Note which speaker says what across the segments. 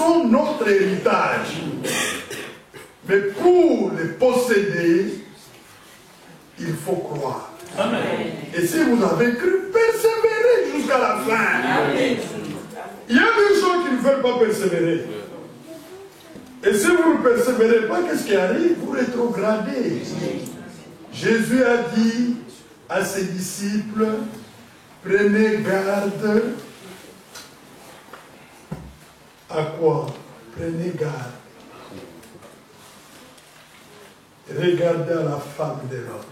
Speaker 1: sont notre héritage. Mais pour les posséder, il faut croire.
Speaker 2: Amen.
Speaker 1: Et si vous avez cru, persévérez jusqu'à la fin.
Speaker 2: Amen.
Speaker 1: Il y a des gens qui ne veulent pas persévérer. Et si vous ne persévérez pas, qu'est-ce qui arrive? Vous rétrogradez. Jésus a dit à ses disciples, prenez garde. À quoi? Prenez garde. Regardez à la femme de Lot.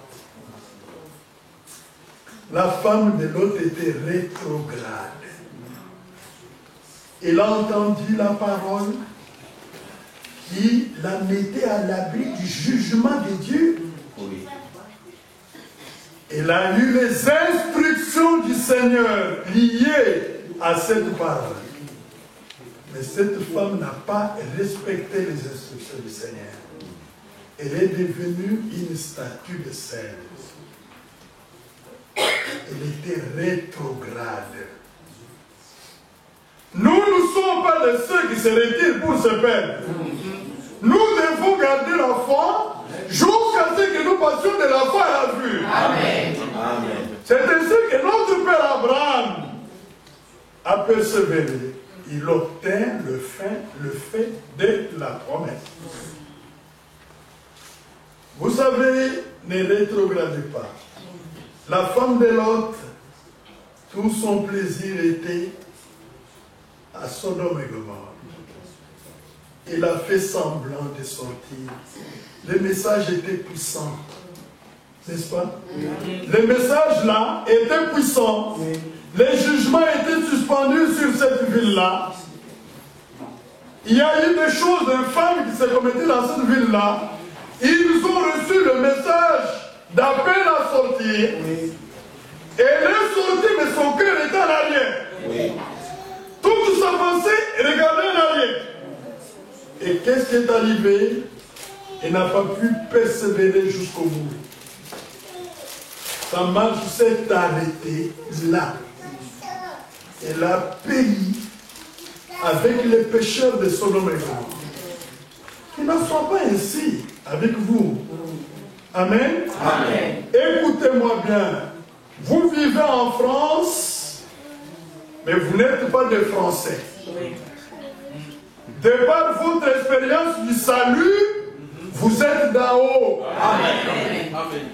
Speaker 1: La femme de Lot était rétrograde. Elle a entendu la parole qui la mettait à l'abri du jugement de Dieu.
Speaker 2: Oui.
Speaker 1: Elle a eu les instructions du Seigneur liées à cette parole. Mais cette femme n'a pas respecté les instructions du Seigneur. Elle est devenue une statue de sel. Elle était rétrograde. Nous ne sommes pas de ceux qui se retirent pour se perdre. Nous devons garder la foi jusqu'à ce que nous passions de la foi à la vue. Amen.
Speaker 2: Amen.
Speaker 1: C'est ainsi que notre père Abraham a persévéré. Il obtint le fait de la promesse. Vous savez, ne rétrogradez pas. La femme de Lot, tout son plaisir était à Sodome et Gomorrhe. Il a fait semblant de sortir. Le message était puissant. N'est-ce pas? Le message là était puissant. Les jugements étaient suspendus sur cette ville-là. Il y a eu des choses infâmes qui se commettaient dans cette ville-là. Ils ont reçu le message d'appel à sortir. Et il est sorti, mais son cœur était en arrière. Toute sa pensée regardait en arrière. Et qu'est-ce qui est arrivé? Il n'a pas pu persévérer jusqu'au bout. Sa marche s'est arrêtée là. Elle a payé avec les pécheurs de Sodome et Gomorrhe. Qu'il n'en soit pas ainsi avec vous. Amen.
Speaker 2: Amen.
Speaker 1: Écoutez-moi bien. Vous vivez en France, mais vous n'êtes pas des Français. De par votre expérience du salut, vous êtes d'en haut.
Speaker 2: Amen. Amen.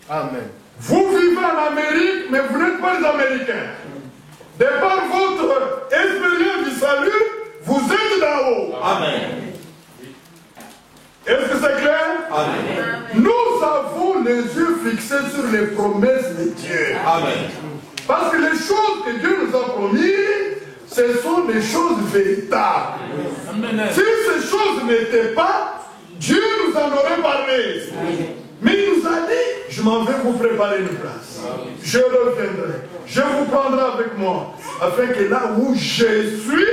Speaker 2: Amen.
Speaker 1: Vous vivez en Amérique, mais vous n'êtes pas des Américains. De par votre expérience du salut, vous êtes d'en haut.
Speaker 2: Amen.
Speaker 1: Est-ce que c'est clair?
Speaker 2: Amen.
Speaker 1: Nous avons les yeux fixés sur les promesses de Dieu.
Speaker 2: Amen.
Speaker 1: Parce que les choses que Dieu nous a promises, ce sont des choses véritables.
Speaker 2: Amen.
Speaker 1: Si ces choses n'étaient pas, Dieu nous en aurait parlé. Mais il nous a dit, je m'en vais vous préparer une place. Je reviendrai. Je vous prendrai avec moi. Afin que là où je suis,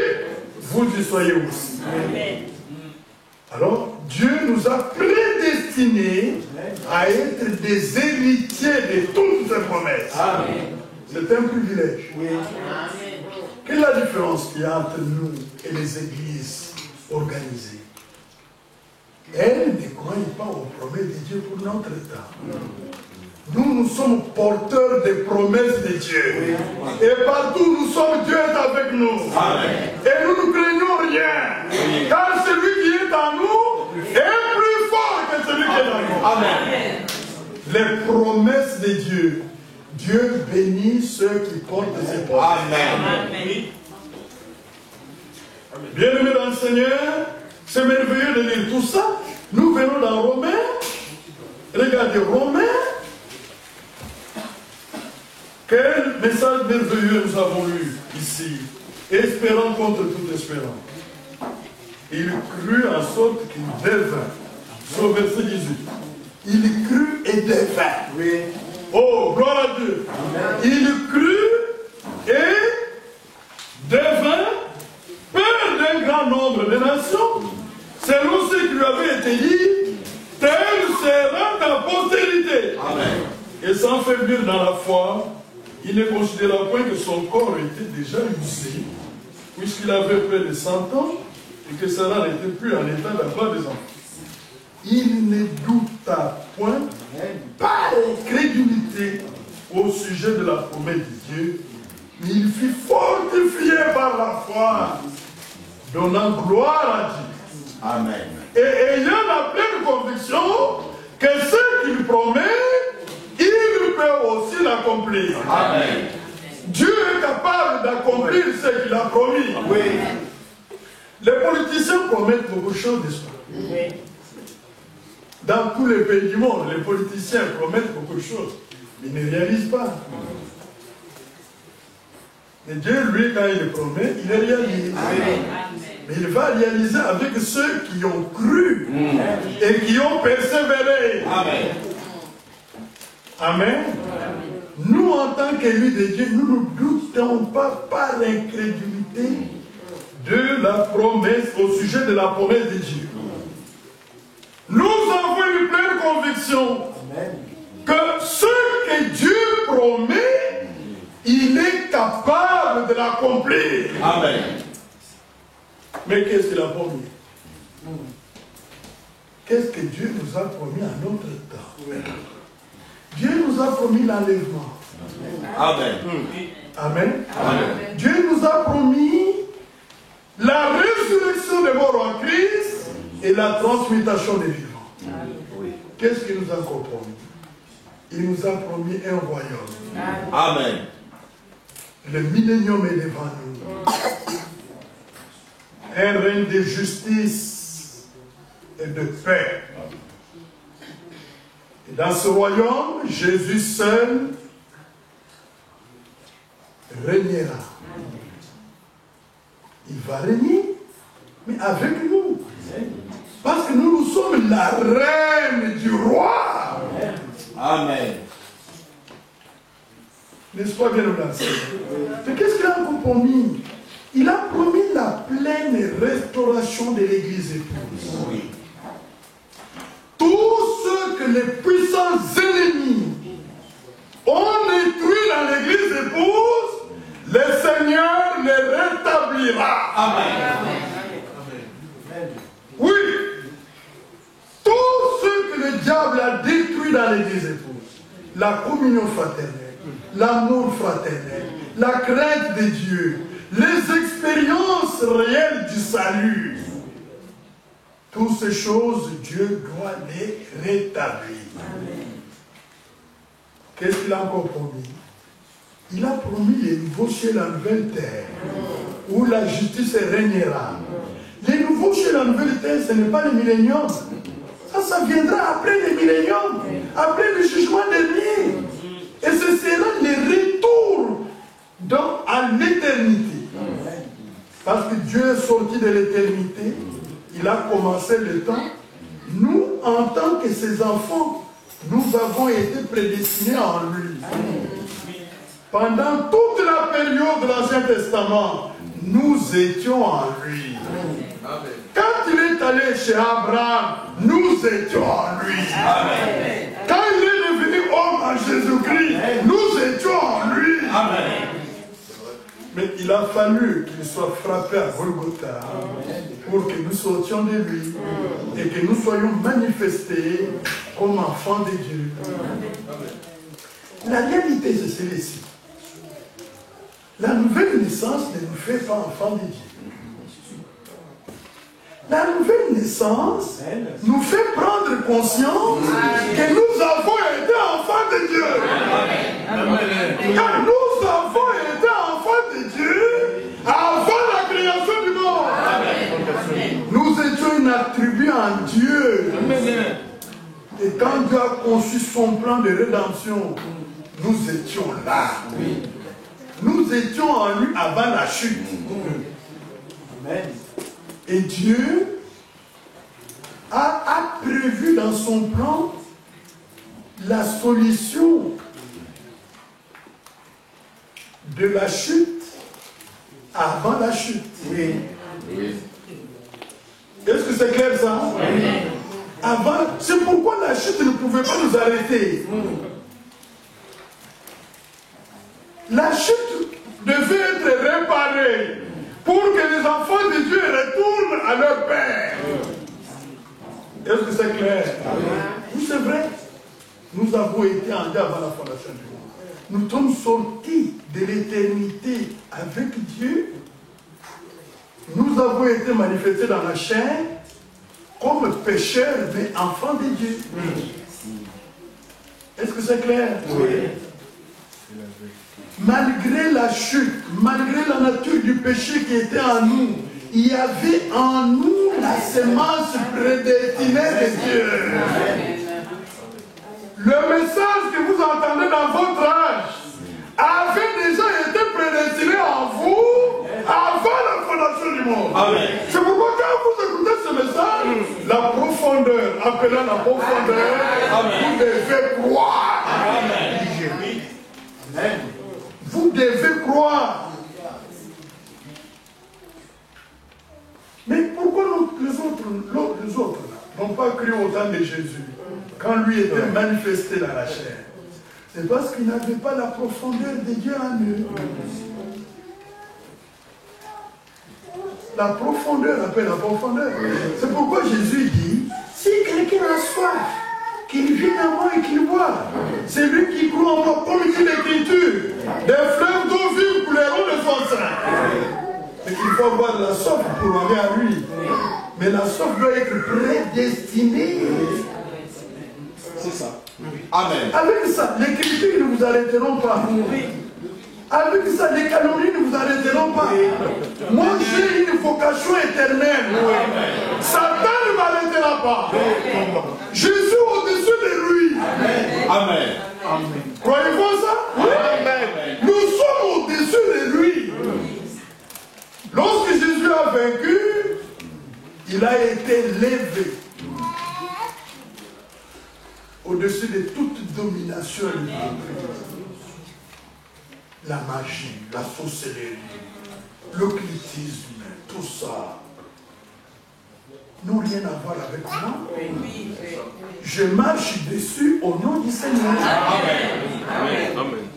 Speaker 1: vous y soyez aussi.
Speaker 2: Amen.
Speaker 1: Alors, Dieu nous a prédestinés à être des héritiers de toutes ces promesses. C'est un privilège. Quelle est la différence qu'il y a entre nous et les églises organisées? Elles ne croient pas aux promesses de Dieu pour notre temps. Nous, nous sommes porteurs des promesses de Dieu. Et partout où nous sommes, Dieu est avec nous.
Speaker 2: Amen.
Speaker 1: Et nous ne craignons rien. Car celui qui est en nous est plus fort que celui qui est en nous.
Speaker 2: Amen.
Speaker 1: Les promesses de Dieu. Dieu bénit ceux qui portent ses promesses.
Speaker 2: Amen.
Speaker 1: Bien-aimés dans le Seigneur, c'est merveilleux de lire tout ça. Nous venons dans Romains. Regardez Romains. Quel message merveilleux nous avons lu ici. Espérant contre toute espérance. Il crut en sorte qu'il devint. Sur verset 18. Il crut et devint. Oui. Oh, gloire à Dieu. Il crut et devint père d'un grand nombre de nations. Selon ce qui lui avait été dit, telle sera ta postérité.
Speaker 2: Amen.
Speaker 1: Et sans faiblir dans la foi, il ne considéra point que son corps était déjà usé, puisqu'il avait près de 100 ans, et que Sarah n'était plus en état d'avoir des enfants. Il ne douta point par incrédulité au sujet de la promesse de Dieu, mais il fut fortifié par la foi, donnant gloire à Dieu.
Speaker 3: Amen.
Speaker 1: Et ayant la pleine conviction que ce qu'il promet, il peut aussi l'accomplir.
Speaker 3: Amen.
Speaker 1: Dieu est capable d'accomplir ce qu'il a promis.
Speaker 3: Oui.
Speaker 1: Les politiciens promettent beaucoup de choses, n'est-ce pas?
Speaker 2: Oui.
Speaker 1: Dans tous les pays du monde, les politiciens promettent beaucoup de choses, mais ils ne réalisent pas. Mais Dieu, lui, quand il le promet, il les réalise.
Speaker 2: Amen.
Speaker 1: Mais il va réaliser avec ceux qui ont cru et qui ont persévéré.
Speaker 3: Amen.
Speaker 1: Amen. Nous, en tant qu'élus de Dieu, nous ne doutons pas par l'incrédulité de la promesse, au sujet de la promesse de Dieu. Nous avons une pleine conviction que ce que Dieu promet, il est capable de l'accomplir.
Speaker 3: Amen.
Speaker 1: Mais qu'est-ce qu'il a promis? Qu'est-ce que Dieu nous a promis à notre temps? Dieu nous a promis l'enlèvement.
Speaker 3: Amen.
Speaker 1: Amen.
Speaker 3: Amen.
Speaker 1: Dieu nous a promis la résurrection des morts en Christ et la transmutation des vivants. Qu'est-ce qu'il nous a encore promis? Il nous a promis un royaume.
Speaker 3: Amen.
Speaker 1: Le millénium est devant nous. Un règne de justice et de paix. Et dans ce royaume, Jésus seul régnera. Il va régner, mais avec nous. Parce que nous sommes la reine du roi.
Speaker 3: Amen.
Speaker 1: N'est-ce pas bien lancé? Mais qu'est-ce qu'il a encore promis? Il a promis la pleine restauration de l'Église épouse.
Speaker 3: Oui.
Speaker 1: Tout ce que les puissants ennemis ont détruit dans l'Église épouse, le Seigneur les rétablira.
Speaker 3: Amen.
Speaker 1: Oui. Tout ce que le diable a détruit dans l'Église épouse, la communion fraternelle, l'amour fraternel, la crainte de Dieu, les expériences réelles du salut, toutes ces choses, Dieu doit les rétablir. Qu'est-ce qu'il a encore promis? Il a promis les nouveaux cieux et la nouvelle terre, où la justice régnera. Les nouveaux cieux et la nouvelle terre, ce n'est pas le millénium. Ça viendra après le millénium, après le jugement dernier. Et ce sera le retour à l'éternité. Parce que Dieu est sorti de l'éternité, il a commencé le temps. Nous, en tant que ses enfants, nous avons été prédestinés en lui. Pendant toute la période de l'Ancien Testament, nous étions en lui. Quand il est allé chez Abraham, nous étions en lui.
Speaker 3: Amen.
Speaker 1: Quand il est devenu homme en Jésus-Christ, nous étions en lui.
Speaker 3: Amen.
Speaker 1: Mais il a fallu qu'il soit frappé à Golgotha pour que nous sortions de lui et que nous soyons manifestés comme enfants de Dieu. La réalité, c'est celle-ci. La nouvelle naissance ne nous fait pas enfants de Dieu. La nouvelle naissance nous fait prendre conscience que nous avons été enfants de Dieu. Car nous avons été enfants de Dieu avant la création du monde. Nous étions un attribut en Dieu. Et quand Dieu a conçu son plan de rédemption, nous étions là. Nous étions en lui avant la chute. Amen. Et Dieu a prévu dans son plan la solution de la chute avant la chute. Oui. Est-ce que c'est clair ça? Oui. Avant, c'est pourquoi la chute ne pouvait pas nous arrêter. La chute devait être réparée pour que les enfants de Dieu retournent à leur Père. Est-ce que c'est clair? Oui, c'est vrai. Nous avons été en Dieu avant la fondation du monde. Nous sommes sortis de l'éternité avec Dieu. Nous avons été manifestés dans la chair comme pécheurs, mais enfants de Dieu. Est-ce que c'est clair? Oui. Malgré la chute, malgré la nature du péché qui était en nous, il y avait en nous la sémence prédestinée de Dieu. Le message que vous entendez dans votre âge avait déjà été prédestiné en vous avant la fondation du monde. C'est pourquoi quand vous écoutez ce message, la profondeur, appelant la profondeur, vous devez croire. Amen. Vous devez croire. Mais pourquoi les autres n'ont pas cru au temps de Jésus quand lui était manifesté dans la chair? C'est parce qu'ils n'avaient pas la profondeur de Dieu en eux. La profondeur appelle la profondeur. C'est pourquoi Jésus dit, si quelqu'un a soif, qu'il vienne à moi et qu'il boive. C'est lui qui croit en moi, comme dit l'Écriture. Des fleuves d'eau vive couleront de son sein. Mais il faut avoir de la soif pour aller à lui. Mais la soif doit être prédestinée.
Speaker 3: C'est ça. Amen.
Speaker 1: Avec ça, les critiques ne vous arrêteront pas. Avec ça, les calomnies ne vous arrêteront pas. Moi, j'ai une vocation éternelle. Satan ne m'arrêtera pas. Je suis au-dessus de lui.
Speaker 3: Amen.
Speaker 1: Croyez-vous ça? Oui. Amen. Nous sommes au-dessus de lui. Lorsque Jésus a vaincu, il a été levé au-dessus de toute domination. La magie, la sorcellerie, l'occultisme, tout ça n'ont rien à voir avec moi. Je marche dessus au nom du Seigneur.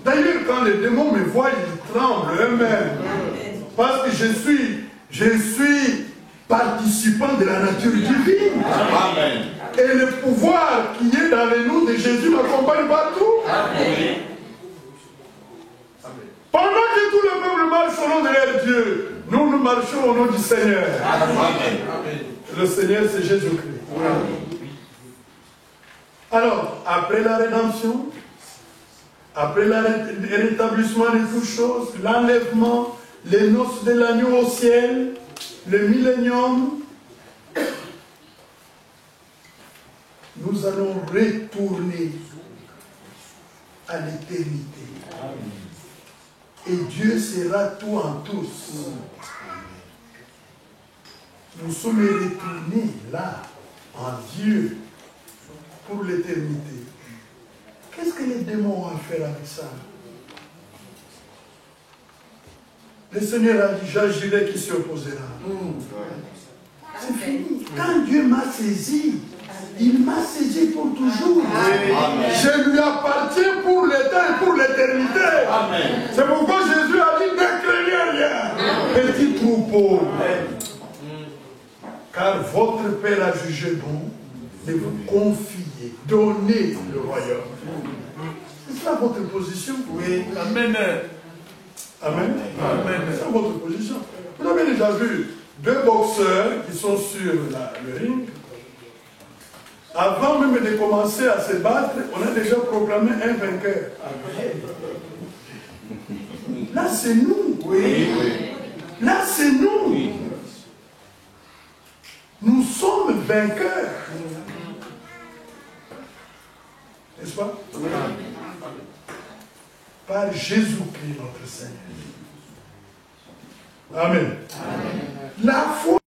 Speaker 1: D'ailleurs, quand les démons me voient, ils tremblent eux-mêmes. Parce que je suis participant de la nature divine.
Speaker 3: Amen.
Speaker 1: Et le pouvoir qui est dans les noms de Jésus m'accompagne partout.
Speaker 3: Amen.
Speaker 1: Pendant que tout le peuple marche au nom de leur Dieu, nous marchons au nom du Seigneur.
Speaker 3: Amen.
Speaker 1: Le Seigneur, c'est Jésus-Christ. Alors, après la rédemption, après le rétablissement de toutes choses, l'enlèvement, les noces de l'agneau au ciel, le millénium, nous allons retourner à l'éternité. Et Dieu sera tout en tous. Nous sommes retournés là, en Dieu, pour l'éternité. Qu'est-ce que les démons ont à faire avec ça? Le Seigneur a dit, j'agirai qui s'y opposera. C'est fini. Quand Dieu m'a saisi, il m'a saisi pour toujours. Amen. Je lui appartiens pour l'état et pour l'éternité. C'est pourquoi Jésus a dit, ne craignez rien, petit troupeau. Car votre Père a jugé bon de vous confier, donner le royaume. C'est ça votre position?
Speaker 2: Oui. Amen.
Speaker 1: Amen.
Speaker 2: Amen.
Speaker 1: C'est ça votre position. Vous avez déjà vu deux boxeurs qui sont sur le ring. Avant même de commencer à se battre, on a déjà proclamé un vainqueur. Là, c'est nous. Oui. Là, c'est nous. Oui. Nous sommes vainqueurs. N'est-ce pas? Oui. Par Jésus-Christ, notre Seigneur. Amen. Amen. La foi